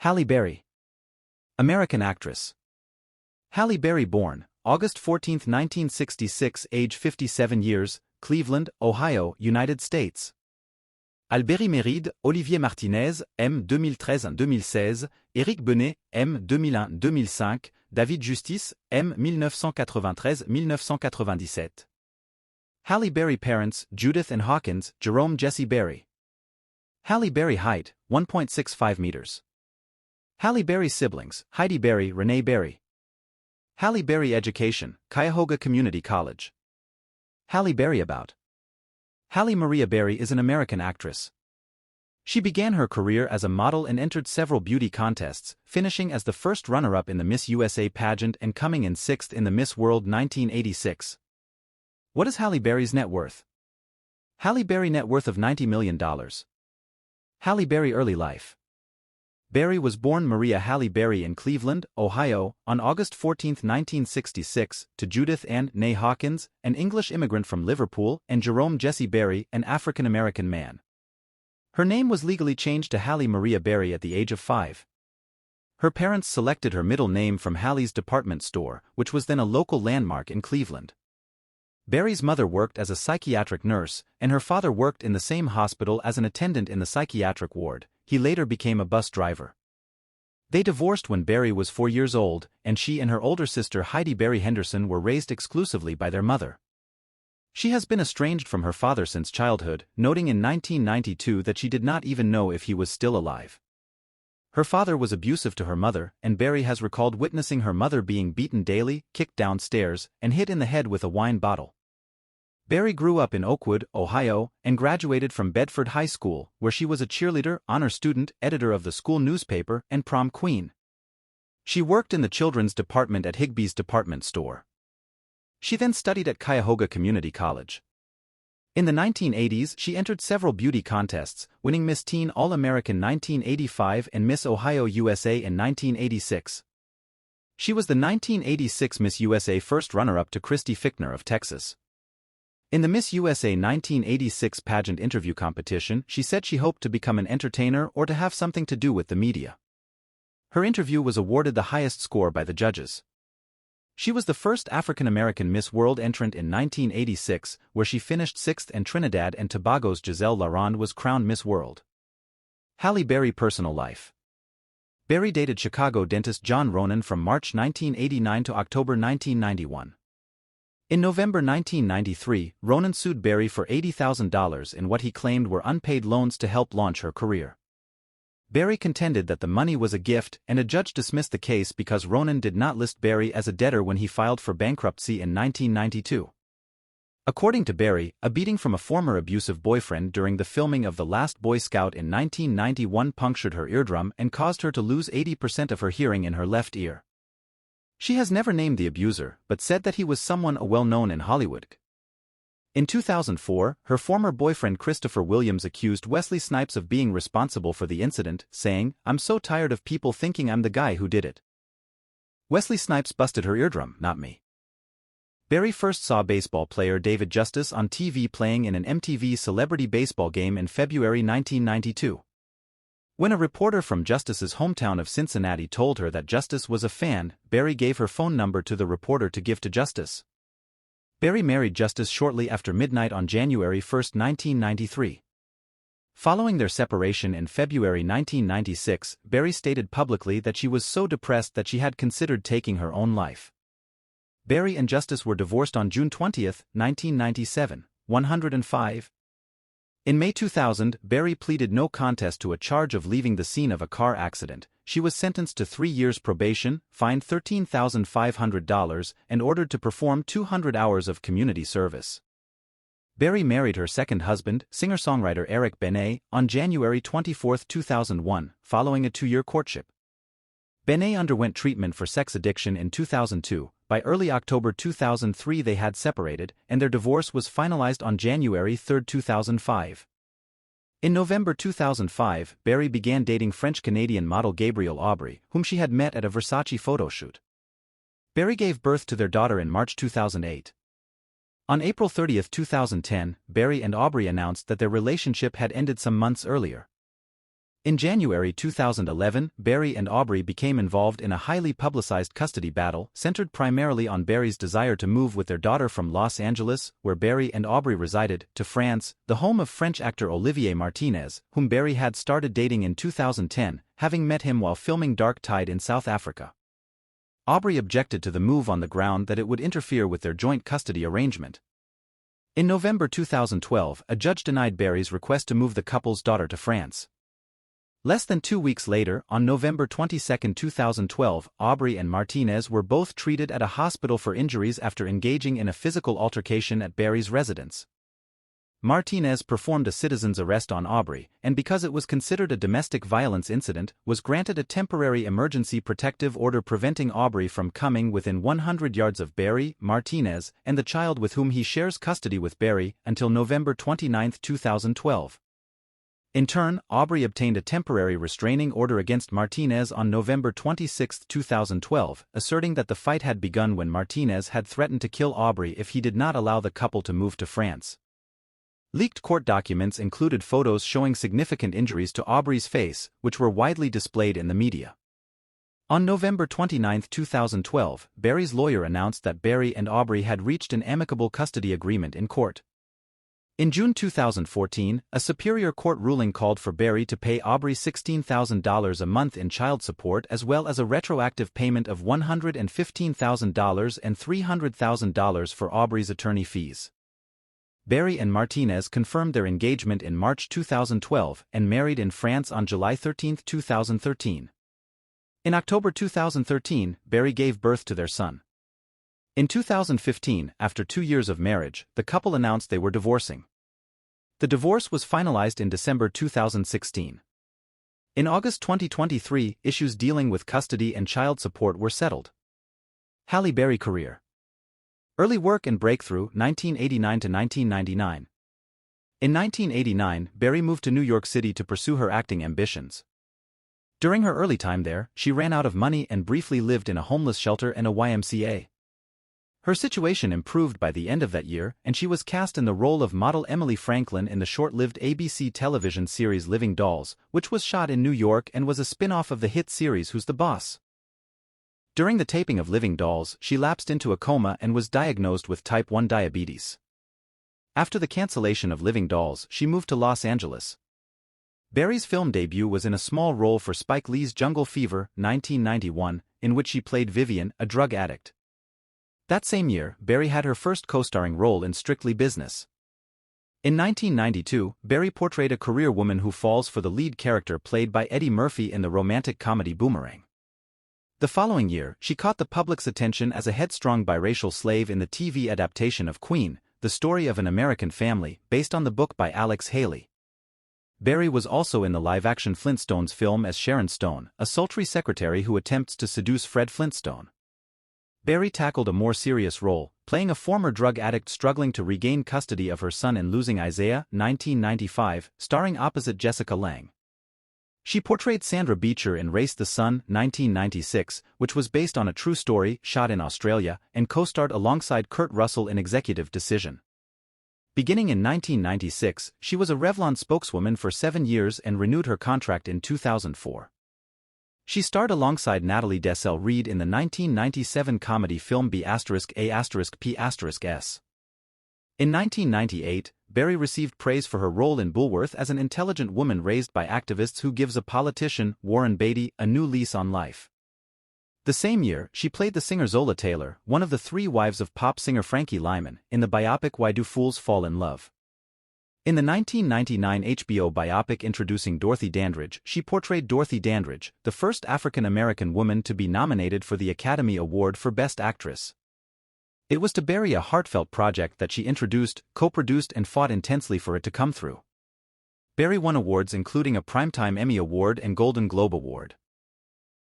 Halle Berry. American actress. Halle Berry, born August 14, 1966, age 57 years, Cleveland, Ohio, United States. Alberi Méride, Olivier Martinez, M. 2013-2016, Éric Benet, M. 2001-2005, David Justice, M. 1993-1997. Halle Berry parents, Judith and Hawkins, Jerome Jesse Berry. Halle Berry height, 1.65 meters. Halle Berry siblings, Heidi Berry, Renee Berry. Halle Berry education, Cuyahoga Community College. Halle Berry about. Halle Maria Berry is an American actress. She began her career as a model and entered several beauty contests, finishing as the first runner-up in the Miss USA pageant and coming in sixth in the Miss World 1986. What is Halle Berry's net worth? Halle Berry net worth of $90 million. Halle Berry early life. Berry was born Maria Halle Berry in Cleveland, Ohio, on August 14, 1966, to Judith Ann née Hawkins, an English immigrant from Liverpool, and Jerome Jesse Berry, an African-American man. Her name was legally changed to Halle Maria Berry at the age of 5. Her parents selected her middle name from Halle's department store, which was then a local landmark in Cleveland. Berry's mother worked as a psychiatric nurse, and her father worked in the same hospital as an attendant in the psychiatric ward. He later became a bus driver. They divorced when Berry was 4 years old, and she and her older sister Heidi Berry Henderson were raised exclusively by their mother. She has been estranged from her father since childhood, noting in 1992 that she did not even know if he was still alive. Her father was abusive to her mother, and Berry has recalled witnessing her mother being beaten daily, kicked downstairs, and hit in the head with a wine bottle. Berry grew up in Oakwood, Ohio, and graduated from Bedford High School, where she was a cheerleader, honor student, editor of the school newspaper, and prom queen. She worked in the children's department at Higbee's department store. She then studied at Cuyahoga Community College. In the 1980s, she entered several beauty contests, winning Miss Teen All-American 1985 and Miss Ohio USA in 1986. She was the 1986 Miss USA first runner-up to Christy Fichtner of Texas. In the Miss USA 1986 pageant interview competition, she said she hoped to become an entertainer or to have something to do with the media. Her interview was awarded the highest score by the judges. She was the first African-American Miss World entrant in 1986, where she finished sixth, and Trinidad and Tobago's Giselle Laronde was crowned Miss World. Halle Berry personal life. Berry dated Chicago dentist John Ronan from March 1989 to October 1991. In November 1993, Ronan sued Berry for $80,000 in what he claimed were unpaid loans to help launch her career. Berry contended that the money was a gift, and a judge dismissed the case because Ronan did not list Berry as a debtor when he filed for bankruptcy in 1992. According to Berry, a beating from a former abusive boyfriend during the filming of The Last Boy Scout in 1991 punctured her eardrum and caused her to lose 80% of her hearing in her left ear. She has never named the abuser, but said that he was someone well-known in Hollywood. In 2004, her former boyfriend Christopher Williams accused Wesley Snipes of being responsible for the incident, saying, "I'm so tired of people thinking I'm the guy who did it. Wesley Snipes busted her eardrum, not me." Berry first saw baseball player David Justice on TV playing in an MTV Celebrity Baseball game in February 1992. When a reporter from Justice's hometown of Cincinnati told her that Justice was a fan, Berry gave her phone number to the reporter to give to Justice. Berry married Justice shortly after midnight on January 1, 1993. Following their separation in February 1996, Berry stated publicly that she was so depressed that she had considered taking her own life. Berry and Justice were divorced on June 20, 1997, 105. In May 2000, Berry pleaded no contest to a charge of leaving the scene of a car accident. She was sentenced to 3 years probation, fined $13,500, and ordered to perform 200 hours of community service. Berry married her second husband, singer-songwriter Eric Benet, on January 24, 2001, following a 2-year courtship. Benet underwent treatment for sex addiction in 2002. By early October 2003 they had separated, and their divorce was finalized on January 3, 2005. In November 2005, Berry began dating French-Canadian model Gabrielle Aubry, whom she had met at a Versace photo shoot. Berry gave birth to their daughter in March 2008. On April 30, 2010, Berry and Aubry announced that their relationship had ended some months earlier. In January 2011, Berry and Aubrey became involved in a highly publicized custody battle centered primarily on Berry's desire to move with their daughter from Los Angeles, where Berry and Aubrey resided, to France, the home of French actor Olivier Martinez, whom Berry had started dating in 2010, having met him while filming Dark Tide in South Africa. Aubrey objected to the move on the ground that it would interfere with their joint custody arrangement. In November 2012, a judge denied Berry's request to move the couple's daughter to France. Less than 2 weeks later, on November 22, 2012, Aubrey and Martinez were both treated at a hospital for injuries after engaging in a physical altercation at Berry's residence. Martinez performed a citizen's arrest on Aubrey, and because it was considered a domestic violence incident, was granted a temporary emergency protective order preventing Aubrey from coming within 100 yards of Berry, Martinez, and the child with whom he shares custody with Berry, until November 29, 2012. In turn, Aubrey obtained a temporary restraining order against Martinez on November 26, 2012, asserting that the fight had begun when Martinez had threatened to kill Aubrey if he did not allow the couple to move to France. Leaked court documents included photos showing significant injuries to Aubrey's face, which were widely displayed in the media. On November 29, 2012, Berry's lawyer announced that Berry and Aubrey had reached an amicable custody agreement in court. In June 2014, a Superior Court ruling called for Berry to pay Aubrey $16,000 a month in child support as well as a retroactive payment of $115,000 and $300,000 for Aubrey's attorney fees. Berry and Martinez confirmed their engagement in March 2012 and married in France on July 13, 2013. In October 2013, Berry gave birth to their son. In 2015, after 2 years of marriage, the couple announced they were divorcing. The divorce was finalized in December 2016. In August 2023, issues dealing with custody and child support were settled. Halle Berry career. Early work and breakthrough, 1989 to 1999. In 1989, Berry moved to New York City to pursue her acting ambitions. During her early time there, she ran out of money and briefly lived in a homeless shelter and a YMCA. Her situation improved by the end of that year, and she was cast in the role of model Emily Franklin in the short-lived ABC television series Living Dolls, which was shot in New York and was a spin-off of the hit series Who's the Boss? During the taping of Living Dolls, she lapsed into a coma and was diagnosed with type 1 diabetes. After the cancellation of Living Dolls, she moved to Los Angeles. Berry's film debut was in a small role for Spike Lee's Jungle Fever, 1991, in which she played Vivian, a drug addict. That same year, Berry had her first co-starring role in Strictly Business. In 1992, Berry portrayed a career woman who falls for the lead character played by Eddie Murphy in the romantic comedy Boomerang. The following year, she caught the public's attention as a headstrong biracial slave in the TV adaptation of Queen, the story of an American family, based on the book by Alex Haley. Berry was also in the live-action Flintstones film as Sharon Stone, a sultry secretary who attempts to seduce Fred Flintstone. Berry tackled a more serious role, playing a former drug addict struggling to regain custody of her son in Losing Isaiah, 1995, starring opposite Jessica Lange. She portrayed Sandra Beecher in Race the Sun, 1996, which was based on a true story, shot in Australia, and co-starred alongside Kurt Russell in Executive Decision. Beginning in 1996, she was a Revlon spokeswoman for 7 years and renewed her contract in 2004. She starred alongside Natalie Desselle-Reid in the 1997 comedy film B*A*P*S. In 1998, Berry received praise for her role in Bulworth as an intelligent woman raised by activists who gives a politician, Warren Beatty, a new lease on life. The same year, she played the singer Zola Taylor, one of the 3 wives of pop singer Frankie Lyman, in the biopic Why Do Fools Fall in Love? In the 1999 HBO biopic introducing Dorothy Dandridge, she portrayed Dorothy Dandridge, the first African-American woman to be nominated for the Academy Award for Best Actress. It was to Berry a heartfelt project that she introduced, co-produced and fought intensely for it to come through. Berry won awards including a Primetime Emmy Award and Golden Globe Award.